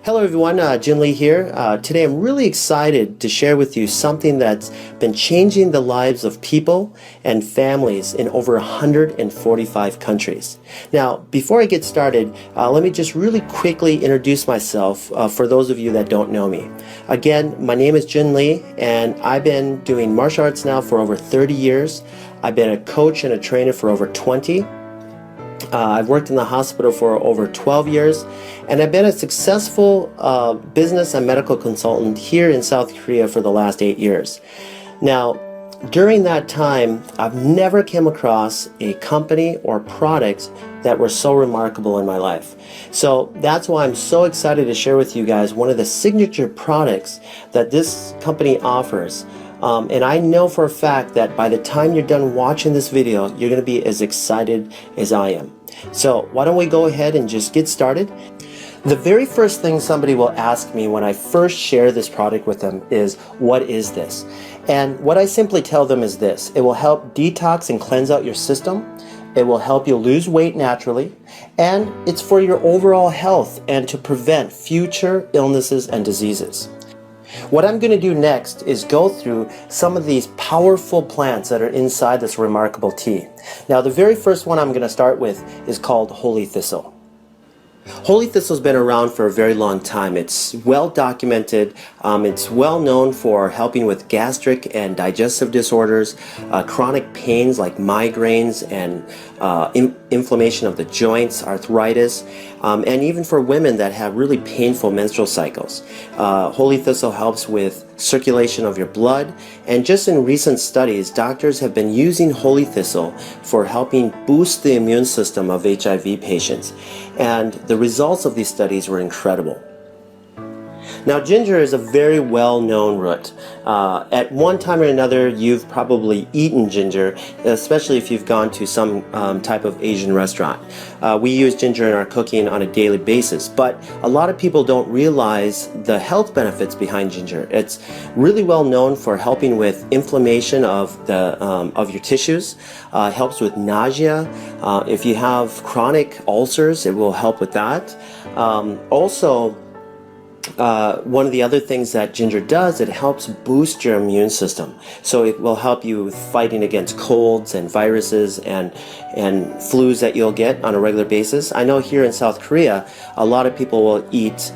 Hello everyone, Jin Lee here. Today I'm really excited to share with you something that's been changing the lives of people and families in over 145 countries. Now, before I get started, let me just really quickly introduce myself for those of you that don't know me. Again, my name is Jin Lee and I've been doing martial arts now for over 30 years. I've been a coach and a trainer for over 20. I've worked in the hospital for over 12 years, and I've been a successful business and medical consultant here in South Korea for the last 8 years. Now, during that time, I've never came across a company or products that were so remarkable in my life. So that's why I'm so excited to share with you guys one of the signature products that this company offers. And I know for a fact that by the time you're done watching this video, you're going to be as excited as I am. So why don't we go ahead and just get started? The very first thing somebody will ask me when I first share this product with them is, what is this? And what I simply tell them is this: it will help detox and cleanse out your system. It will help you lose weight naturally, and it's for your overall health and to prevent future illnesses and diseases. What I'm going to do next is go through some of these powerful plants that are inside this remarkable tea. Now, the very first one I'm going to start with is called holy thistle. Holy thistle's been around for a very long time. It's well documented. It's well known for helping with gastric and digestive disorders, chronic pains like migraines and inflammation of the joints, arthritis, and even for women that have really painful menstrual cycles. Holy thistle helps with circulation of your blood, and just in recent studies, doctors have been using holy thistle for helping boost the immune system of HIV patients, and the results of these studies were incredible. Now, ginger is a very well-known root. At one time or another, you've probably eaten ginger, especially if you've gone to some type of Asian restaurant. We use ginger in our cooking on a daily basis, but a lot of people don't realize the health benefits behind ginger. It's really well known for helping with inflammation of your tissues. Helps with nausea. If you have chronic ulcers, it will help with that. One of the other things that ginger does, it helps boost your immune system. So it will help you with fighting against colds and viruses and flus that you'll get on a regular basis. I know here in South Korea, a lot of people will eat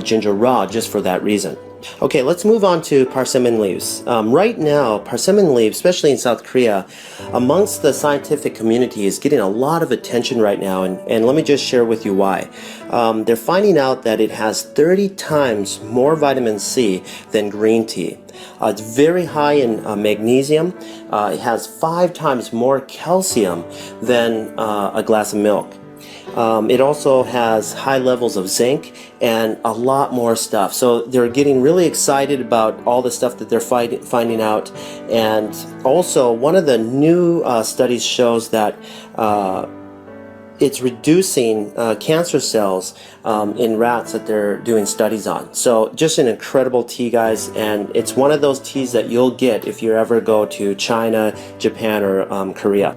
ginger raw just for that reason. Okay, let's move on to persimmon leaves. Right now, persimmon leaves, especially in South Korea, amongst the scientific community is getting a lot of attention right now, and let me just share with you why. They're finding out that it has 30 times more vitamin C than green tea. It's very high in magnesium. It has 5 times more calcium than a glass of milk. It also has high levels of zinc and a lot more stuff. So they're getting really excited about all the stuff that they're finding out. And also, one of the new studies shows that it's reducing cancer cells in rats that they're doing studies on. So just an incredible tea, guys, and it's one of those teas that you'll get if you ever go to China, Japan, or Korea.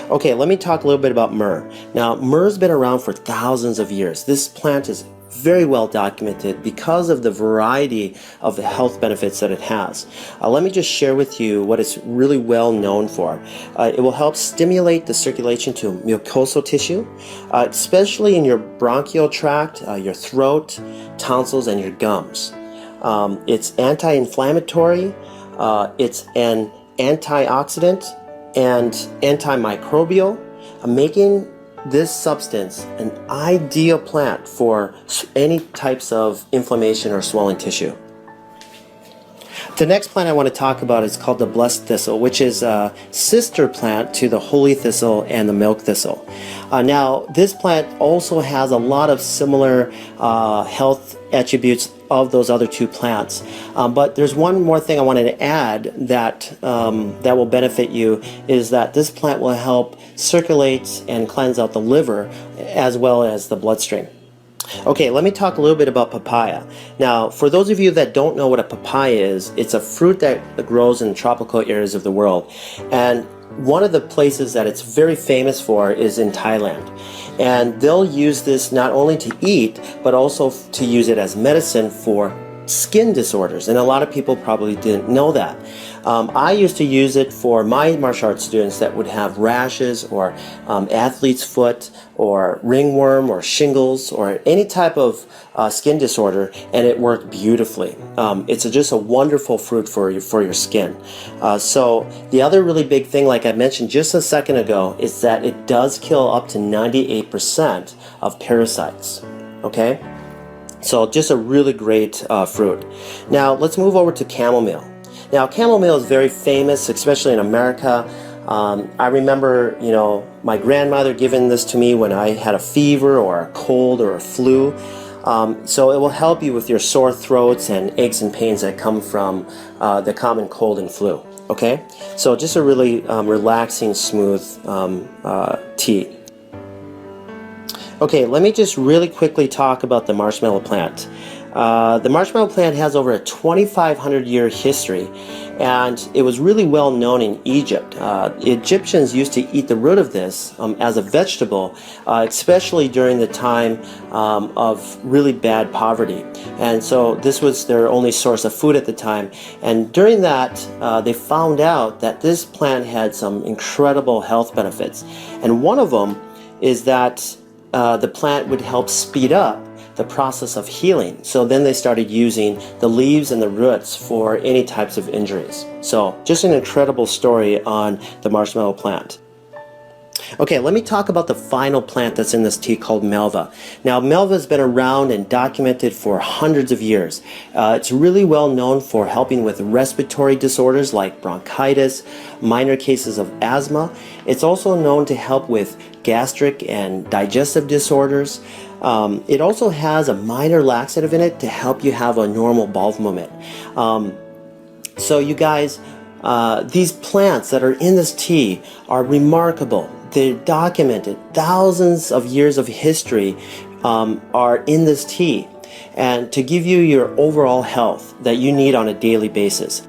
Okay, let me talk a little bit about myrrh. Now, myrrh's been around for thousands of years. This plant is very well documented because of the variety of the health benefits that it has. Let me just share with you what it's really well known for. It will help stimulate the circulation to mucosal tissue, especially in your bronchial tract, your throat, tonsils, and your gums. It's anti-inflammatory, it's an antioxidant, and antimicrobial, making this substance an ideal plant for any types of inflammation or swelling tissue. The next plant I want to talk about is called the blessed thistle, which is a sister plant to the holy thistle and the milk thistle. Now, this plant also has a lot of similar health attributes of those other two plants. But there's one more thing I wanted to add that that will benefit you, is that this plant will help circulate and cleanse out the liver as well as the bloodstream. Okay, let me talk a little bit about papaya. Now, for those of you that don't know what a papaya is, it's a fruit that grows in tropical areas of the world. And one of the places that it's very famous for is in Thailand. And they'll use this not only to eat, but also to use it as medicine for skin disorders. And a lot of people probably didn't know that. I used to use it for my martial arts students that would have rashes or athlete's foot or ringworm or shingles or any type of skin disorder, and it worked beautifully. It's just a wonderful fruit for your skin. So the other really big thing, like I mentioned just a second ago, is that it does kill up to 98% of parasites. Okay? So just a really great fruit. Now let's move over to chamomile. Now chamomile is very famous, especially in America. I remember, my grandmother giving this to me when I had a fever or a cold or a flu. So it will help you with your sore throats and aches and pains that come from the common cold and flu. Okay, so just a really relaxing, smooth tea. Okay, let me just really quickly talk about the marshmallow plant. The marshmallow plant has over a 2,500 year history, and it was really well known in Egypt. Egyptians used to eat the root of this as a vegetable, especially during the time of really bad poverty. And so this was their only source of food at the time. And during that, they found out that this plant had some incredible health benefits. And one of them is that the plant would help speed up the process of healing. So then they started using the leaves and the roots for any types of injuries. So just an incredible story on the marshmallow plant. Okay, let me talk about the final plant that's in this tea called Melva. Now, Melva has been around and documented for hundreds of years. It's really well known for helping with respiratory disorders like bronchitis, minor cases of asthma. It's also known to help with gastric and digestive disorders. It also has a minor laxative in it to help you have a normal bowel movement. So you guys, these plants that are in this tea are remarkable. They're documented. Thousands of years of history are in this tea, and to give you your overall health that you need on a daily basis.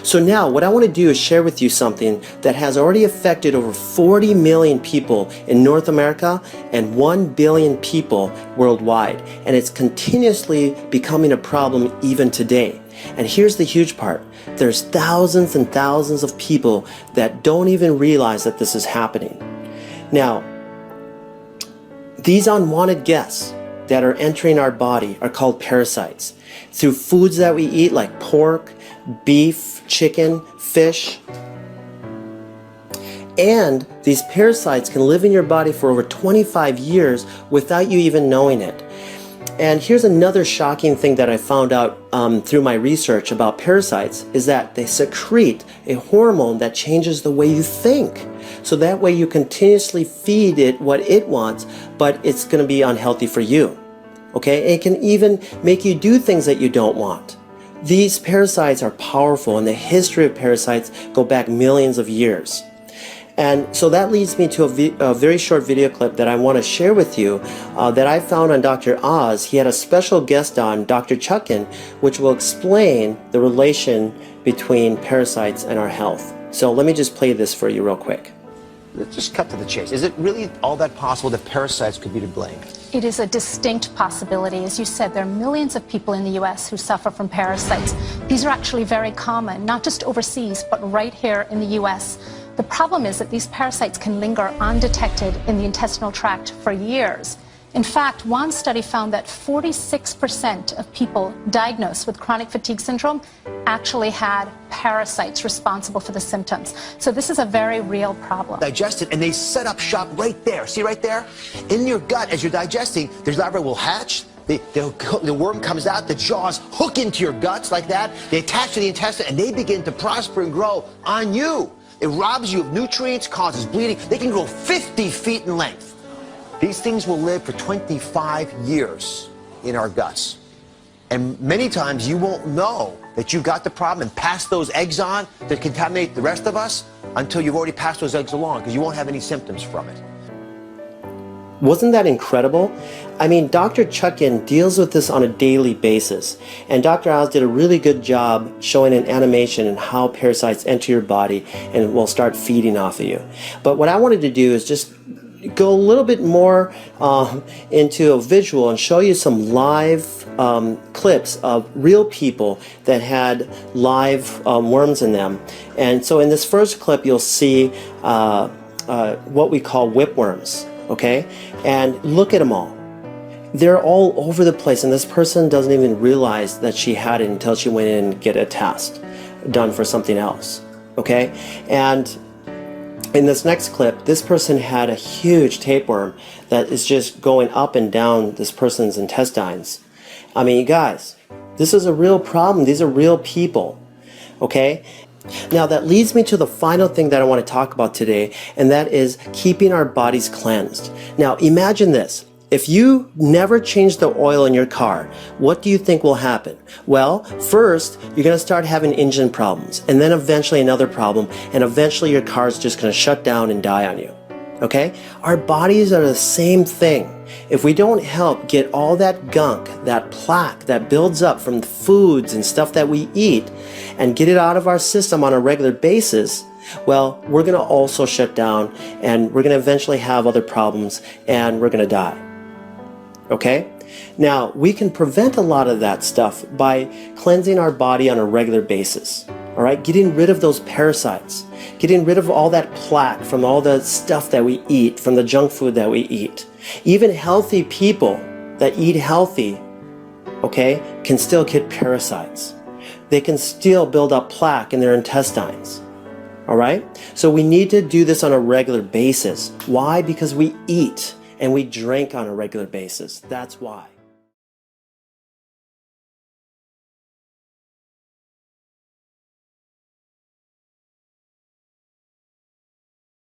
So now what I want to do is share with you something that has already affected over 40 million people in North America and 1 billion people worldwide, and it's continuously becoming a problem even today. And here's the huge part. There's thousands and thousands of people that don't even realize that this is happening. Now, these unwanted guests that are entering our body are called parasites. Through foods that we eat like pork, beef, chicken, fish. And these parasites can live in your body for over 25 years without you even knowing it. And here's another shocking thing that I found out through my research about parasites is that they secrete a hormone that changes the way you think. So that way you continuously feed it what it wants, but it's going to be unhealthy for you. Okay? It can even make you do things that you don't want. These parasites are powerful, and the history of parasites go back millions of years. And so that leads me to a very short video clip that I want to share with you that I found on Dr. Oz. He had a special guest on, Dr. Chuckin, which will explain the relation between parasites and our health. So let me just play this for you real quick. Let's just cut to the chase. Is it really all that possible that parasites could be to blame? It is a distinct possibility. As you said, there are millions of people in the US who suffer from parasites. These are actually very common, not just overseas, but right here in the US. The problem is that these parasites can linger undetected in the intestinal tract for years. In fact, one study found that 46% of people diagnosed with chronic fatigue syndrome actually had parasites responsible for the symptoms. So this is a very real problem. Digested, and they set up shop right there. See right there? In your gut, as you're digesting, there's larvae will hatch. The worm comes out, the jaws hook into your guts like that. They attach to the intestine, and they begin to prosper and grow on you. It robs you of nutrients, causes bleeding. They can grow 50 feet in length. These things will live for 25 years in our guts. And many times you won't know that you've got the problem and pass those eggs on that contaminate the rest of us until you've already passed those eggs along, because you won't have any symptoms from it. Wasn't that incredible? I mean, Dr. Chuckin deals with this on a daily basis, and Dr. Oz did a really good job showing an animation and how parasites enter your body and will start feeding off of you. But what I wanted to do is just go a little bit more into a visual and show you some live clips of real people that had live worms in them. And so in this first clip, you'll see what we call whipworms. Okay, and look at them all. They're all over the place, and this person doesn't even realize that she had it until she went in and get a test done for something else. Okay, and in this next clip, this person had a huge tapeworm that is just going up and down this person's intestines. I mean, you guys, this is a real problem. These are real people. Okay. Now that leads me to the final thing that I want to talk about today, and that is keeping our bodies cleansed. Now imagine this. If you never change the oil in your car, what do you think will happen? Well, first, you're going to start having engine problems, and then eventually another problem, and eventually your car is just going to shut down and die on you. Okay? Our bodies are the same thing. If we don't help get all that gunk, that plaque that builds up from the foods and stuff that we eat and get it out of our system on a regular basis, well, we're going to also shut down and we're going to eventually have other problems and we're going to die. Okay? Now, we can prevent a lot of that stuff by cleansing our body on a regular basis. All right? Getting rid of those parasites. Getting rid of all that plaque from all the stuff that we eat, from the junk food that we eat. Even healthy people that eat healthy, okay, can still get parasites. They can still build up plaque in their intestines. All right? So we need to do this on a regular basis. Why? Because we eat and we drink on a regular basis. That's why.